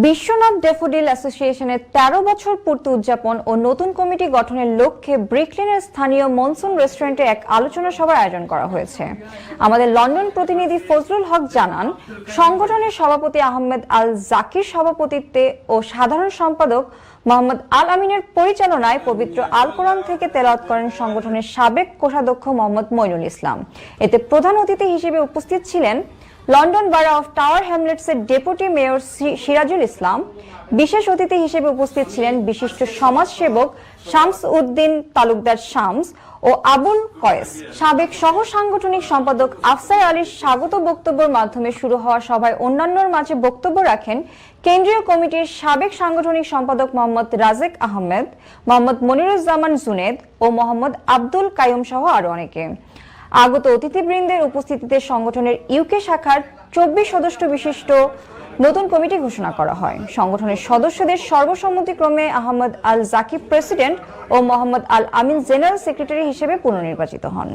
Biswanath daffodil অ্যাসোসিয়েশনের ১৩ বছর পূর্তি উদযাপন ও নতুন কমিটি গঠনের লক্ষ্যে ব্রিকলেনের স্থানীয় মনসুন রেস্টুরেন্টে এক আলোচনা সভার আয়োজন করা হয়েছে। আমাদের লন্ডন প্রতিনিধি ফজলুল হক জানান, সংগঠনের সভাপতি আহমেদ আল জাকির সভাপতিত্বে ও সাধারণ সম্পাদক মোহাম্মদ আল আমিনের পরিচালনায় পবিত্র আল কোরআন থেকে তেলাওয়াত করেন সংগঠনের সাবেক কোষাধ্যক্ষ মোহাম্মদ মইনুল ইসলাম। এতে প্রধান অতিথি হিসেবে উপস্থিত ছিলেন লন্ডন বারা অফ টাওয়ার হ্যামলেটসের ডেপুটি মেয়র সিরাজুল ইসলাম। বিশেষ অতিথি হিসেবে উপস্থিত ছিলেন বিশিষ্ট সমাজসেবক শামস উদ্দিন তালুকদার শামস ও আবুল কয়েস। সাবেক সহ সাংগঠনিক সম্পাদক আফসার আলীর স্বাগত বক্তব্যের মাধ্যমে শুরু হওয়া সভায় অন্যান্যর মাঝে বক্তব্য রাখেন কেন্দ্রীয় কমিটির সাবেক সাংগঠনিক সম্পাদক মোহাম্মদ রাজেক আহমেদ, মোহাম্মদ মনিরুজ্জামান জুনেদ ও মোহাম্মদ আব্দুল কাইয়ুম সহ আরো অনেকে। আগত অতিথিবৃন্দের উপস্থিতিতে সংগঠনের ইউকে শাখার ২৪ সদস্য বিশিষ্ট নতুন কমিটি ঘোষণা করা হয়। সংগঠনের সদস্যদের সর্বসম্মতিক্রমে আহমদ আল জাকির প্রেসিডেন্ট ও মোহাম্মদ আল আমিন জেনারেল সেক্রেটারি হিসেবে পুনর্নির্বাচিত হন।